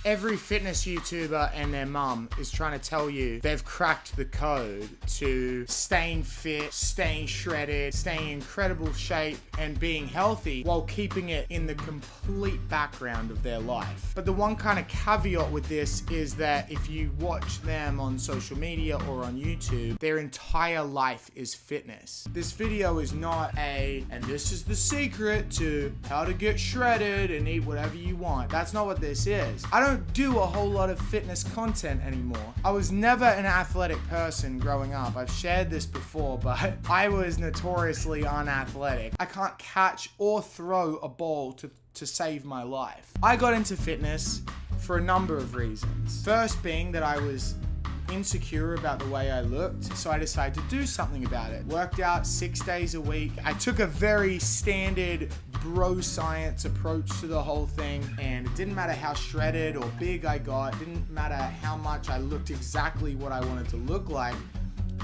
Every fitness YouTuber and their mum is trying to tell you they've cracked the code to staying fit, staying shredded, staying in incredible shape, and being healthy while keeping it in the complete background of their life. But the one kind of caveat with this is that if you watch them on social media or on YouTube, their entire life is fitness. This video is not and this is the secret to how to get shredded and eat whatever you want. That's not what this is. I don't do a whole lot of fitness content anymore. I was never an athletic person growing up. I've shared this before, but I was notoriously unathletic. I can't catch or throw a ball to save my life. I got into fitness for a number of reasons. First being that I was insecure about the way I looked, so I decided to do something about it. Worked out 6 days a week. I took a very standard bro science approach to the whole thing, and it didn't matter how shredded or big I got, it didn't matter how much I looked exactly what I wanted to look like.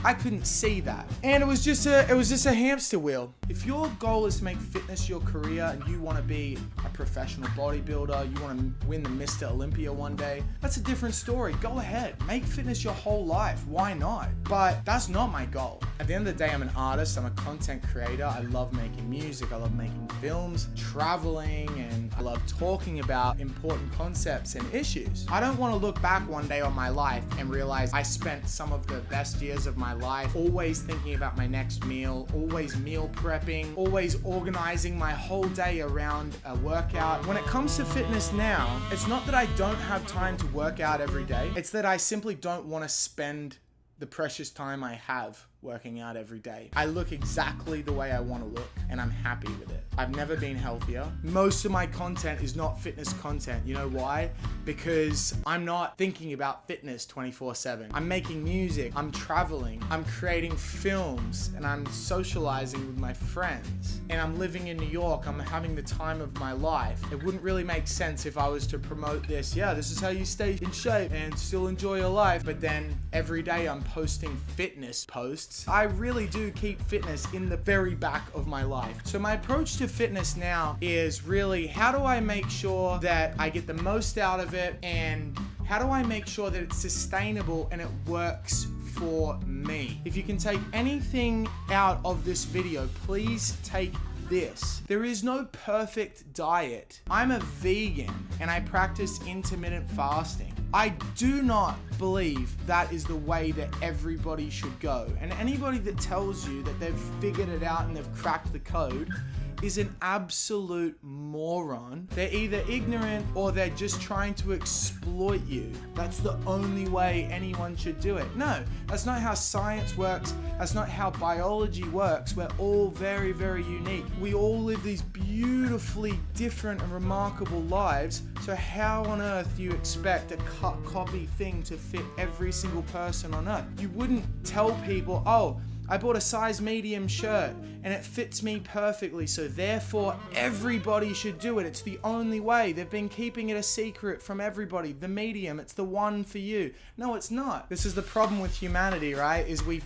I couldn't see that. And it was just a hamster wheel. If your goal is to make fitness your career and you want to be a professional bodybuilder, you want to win the Mr. Olympia one day, that's a different story. Go ahead, make fitness your whole life. Why not? But that's not my goal. At the end of the day, I'm an artist, I'm a content creator. I love making music, I love making films, traveling, and I love talking about important concepts and issues. I don't want to look back one day on my life and realize I spent some of the best years of my life always thinking about my next meal, always meal prepping, always organizing my whole day around a workout. When it comes to fitness now, it's not that I don't have time to work out every day, it's that I simply don't want to spend the precious time I have working out every day. I look exactly the way I want to look, and I'm happy with it. I've never been healthier. Most of my content is not fitness content. You know why? Because I'm not thinking about fitness 24/7. I'm making music, I'm traveling, I'm creating films, and I'm socializing with my friends. And I'm living in New York, I'm having the time of my life. It wouldn't really make sense if I was to promote this. Yeah, this is how you stay in shape and still enjoy your life. But then every day I'm posting fitness posts. I really do keep fitness in the very back of my life. So my approach to fitness now is really, how do I make sure that I get the most out of it, and how do I make sure that it's sustainable and it works for me? If you can take anything out of this video, please take this. There is no perfect diet. I'm a vegan and I practice intermittent fasting. I do not believe that is the way that everybody should go. And anybody that tells you that they've figured it out and they've cracked the code is an absolute moron. They're either ignorant or they're just trying to exploit you. That's the only way anyone should do it. No, that's not how science works. That's not how biology works. We're all very, very unique. We all live these beautifully different and remarkable lives. So how on earth do you expect a cut copy thing to fit every single person on earth? You wouldn't tell people, oh, I bought a size medium shirt and it fits me perfectly, so therefore everybody should do it. It's the only way. They've been keeping it a secret from everybody. The medium, it's the one for you. No, it's not. This is the problem with humanity, right? Is we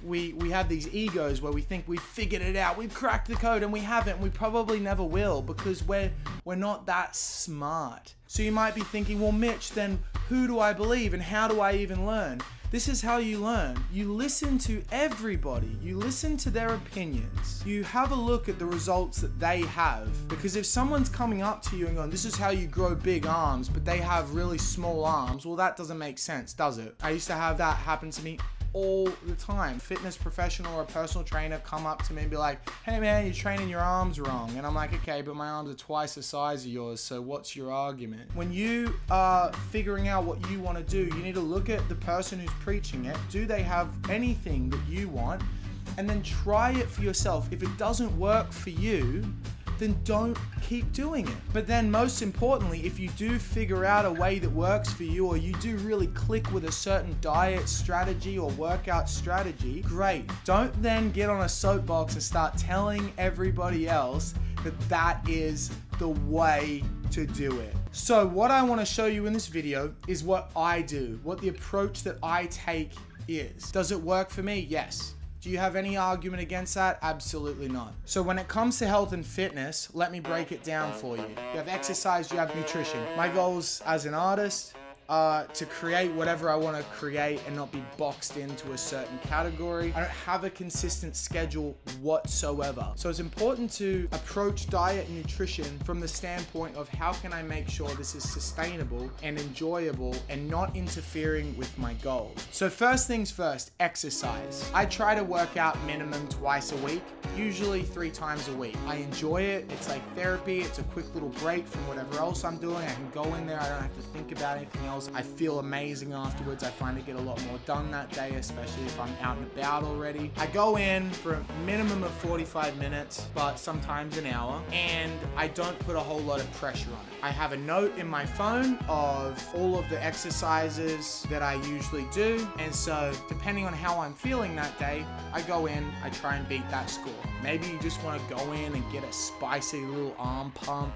have these egos where we think we've figured it out, we've cracked the code, and we haven't. We probably never will, because we're not that smart. So you might be thinking, well, Mitch, then who do I believe and how do I even learn? This is how you learn. You listen to everybody. You listen to their opinions. You have a look at the results that they have. Because if someone's coming up to you and going, this is how you grow big arms, but they have really small arms, well, that doesn't make sense, does it? I used to have that happen to me all the time. Fitness professional or a personal trainer come up to me and be like, hey man, you're training your arms wrong. And I'm like, okay, but my arms are twice the size of yours, so what's your argument? When you are figuring out what you want to do, you need to look at the person who's preaching it. Do they have anything that you want? And then try it for yourself. If it doesn't work for you, then don't keep doing it. But then most importantly, if you do figure out a way that works for you, or you do really click with a certain diet strategy or workout strategy, great. Don't then get on a soapbox and start telling everybody else that that is the way to do it. So what I want to show you in this video is what I do, what the approach that I take is. Does it work for me? Yes. Do you have any argument against that? Absolutely not. So when it comes to health and fitness, let me break it down for you. You have exercise, you have nutrition. My goals as an artist to create whatever I want to create and not be boxed into a certain category. I don't have a consistent schedule whatsoever. So it's important to approach diet and nutrition from the standpoint of how can I make sure this is sustainable and enjoyable and not interfering with my goals. So first things first, exercise. I try to work out minimum twice a week, usually 3 times a week. I enjoy it. It's like therapy. It's a quick little break from whatever else I'm doing. I can go in there. I don't have to think about anything else. I feel amazing afterwards. I find I get a lot more done that day, especially if I'm out and about already. I go in for a minimum of 45 minutes, but sometimes an hour, and I don't put a whole lot of pressure on it. I have a note in my phone of all of the exercises that I usually do, and so depending on how I'm feeling that day, I go in, I try and beat that score. Maybe you just want to go in and get a spicy little arm pump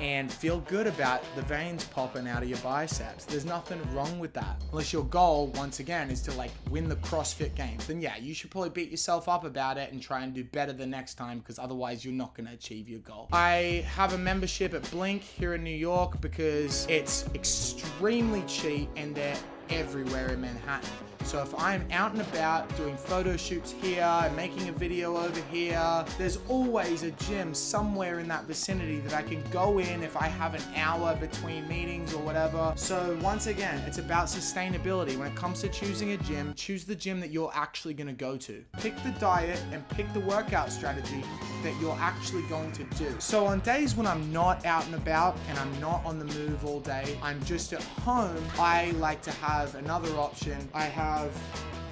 and feel good about the veins popping out of your biceps. There's nothing wrong with that. Unless your goal, once again, is to like win the CrossFit Games. Then yeah, you should probably beat yourself up about it and try and do better the next time, because otherwise you're not gonna achieve your goal. I have a membership at Blink here in New York because it's extremely cheap and they're everywhere in Manhattan. So if I'm out and about doing photo shoots here and making a video over here, there's always a gym somewhere in that vicinity that I can go in if I have an hour between meetings or whatever. So once again, it's about sustainability. When it comes to choosing a gym, choose the gym that you're actually going to go to. Pick the diet and pick the workout strategy that you're actually going to do. So on days when I'm not out and about and I'm not on the move all day, I'm just at home, I like to have another option. I have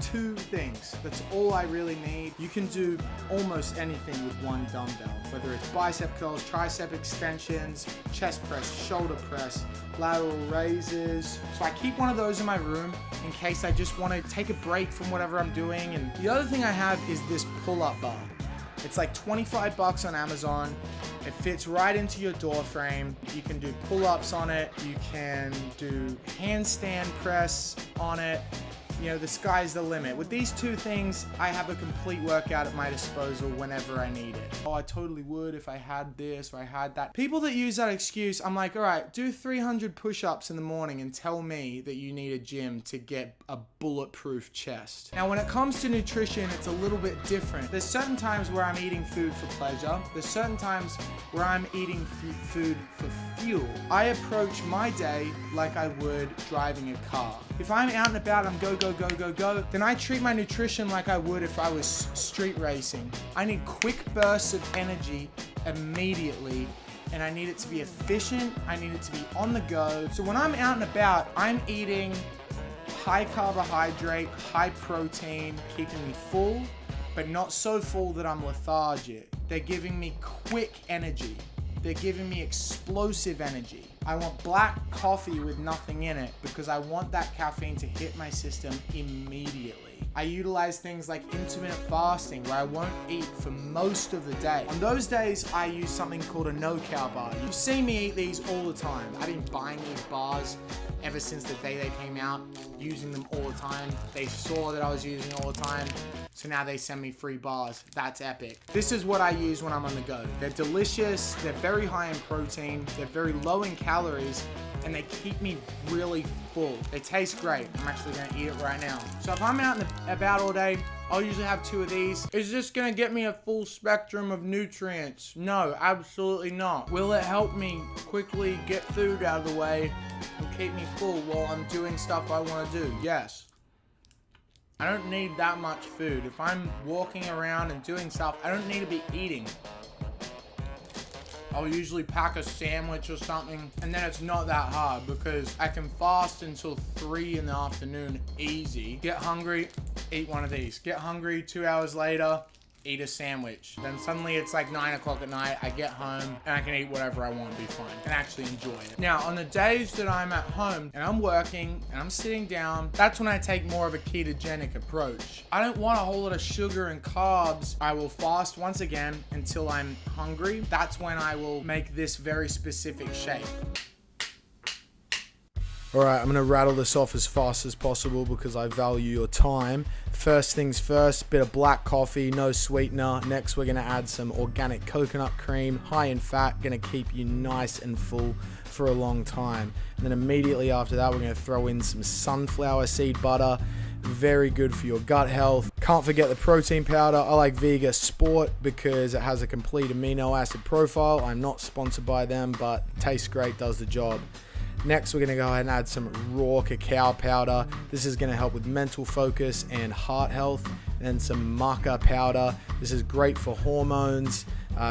2 things. That's all I really need. You can do almost anything with one dumbbell, whether it's bicep curls, tricep extensions, chest press, shoulder press, lateral raises. So I keep one of those in my room in case I just want to take a break from whatever I'm doing. And the other thing I have is this pull-up bar. It's like $25 on Amazon. It fits right into your door frame. You can do pull-ups on it. You can do handstand press on it. You know, the sky's the limit. With these 2 things, I have a complete workout at my disposal whenever I need it. Oh, I totally would if I had this or I had that. People that use that excuse, I'm like, all right, do 300 push-ups in the morning and tell me that you need a gym to get a bulletproof chest. Now, when it comes to nutrition, it's a little bit different. There's certain times where I'm eating food for pleasure. There's certain times where I'm eating food for fuel. I approach my day like I would driving a car. If I'm out and about, I'm go, then I treat my nutrition like I would if I was street racing. I need quick bursts of energy immediately, and I need it to be efficient. I need it to be on the go. So when I'm out and about, I'm eating high carbohydrate, high protein, keeping me full, but not so full that I'm lethargic. They're giving me quick energy. They're giving me explosive energy. I want black coffee with nothing in it because I want that caffeine to hit my system immediately. I utilize things like intermittent fasting where I won't eat for most of the day. On those days, I use something called a no-cow bar. You see me eat these all the time. I've been buying these bars ever since the day they came out, using them all the time. They saw that I was using it all the time, so now they send me free bars. That's epic. This is what I use when I'm on the go. They're delicious, they're very high in protein, they're very low in calories, and they keep me really full. They taste great. I'm actually gonna eat it right now. So if I'm out and about all day, I'll usually have 2 of these. Is this gonna get me a full spectrum of nutrients? No, absolutely not. Will it help me quickly get food out of the way and keep me full while I'm doing stuff I wanna do? Yes. I don't need that much food. If I'm walking around and doing stuff, I don't need to be eating. I'll usually pack a sandwich or something, and then it's not that hard because I can fast until 3 in the afternoon easy. Get hungry, eat one of these. Get hungry 2 hours later, eat a sandwich. Then suddenly it's like 9 o'clock at night, I get home and I can eat whatever I want and be fine and actually enjoy it. Now, on the days that I'm at home and I'm working and I'm sitting down, that's when I take more of a ketogenic approach. I don't want a whole lot of sugar and carbs. I will fast once again until I'm hungry. That's when I will make this very specific shake. Alright, I'm going to rattle this off as fast as possible because I value your time. First things first, bit of black coffee, no sweetener. Next, we're going to add some organic coconut cream, high in fat, going to keep you nice and full for a long time. And then immediately after that, we're going to throw in some sunflower seed butter. Very good for your gut health. Can't forget the protein powder. I like Vega Sport because it has a complete amino acid profile. I'm not sponsored by them, but tastes great, does the job. Next, we're going to go ahead and add some raw cacao powder. This is going to help with mental focus and heart health. And then some maca powder. This is great for hormones,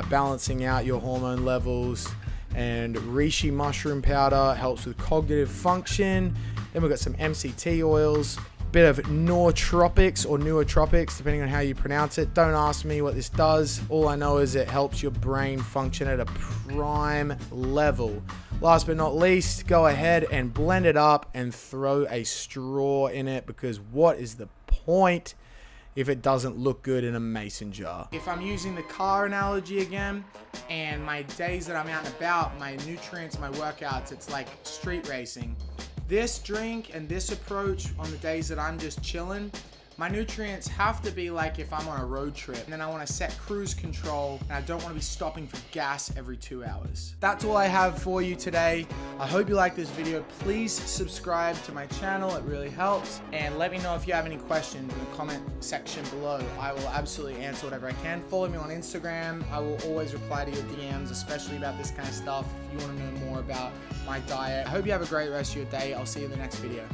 balancing out your hormone levels. And reishi mushroom powder helps with cognitive function. Then we've got some MCT oils. Bit of nootropics or nootropics, depending on how you pronounce it. Don't ask me what this does. All I know is it helps your brain function at a prime level. Last but not least, go ahead and blend it up and throw a straw in it, because what is the point if it doesn't look good in a mason jar? If I'm using the car analogy again, and my days that I'm out and about, my nutrients, my workouts, it's like street racing. This drink and this approach on the days that I'm just chilling, my nutrients have to be like if I'm on a road trip and then I want to set cruise control and I don't want to be stopping for gas every 2 hours. That's all I have for you today. I hope you like this video. Please subscribe to my channel. It really helps. And let me know if you have any questions in the comment section below. I will absolutely answer whatever I can. Follow me on Instagram. I will always reply to your DMs, especially about this kind of stuff. If you want to know more about my diet. I hope you have a great rest of your day. I'll see you in the next video.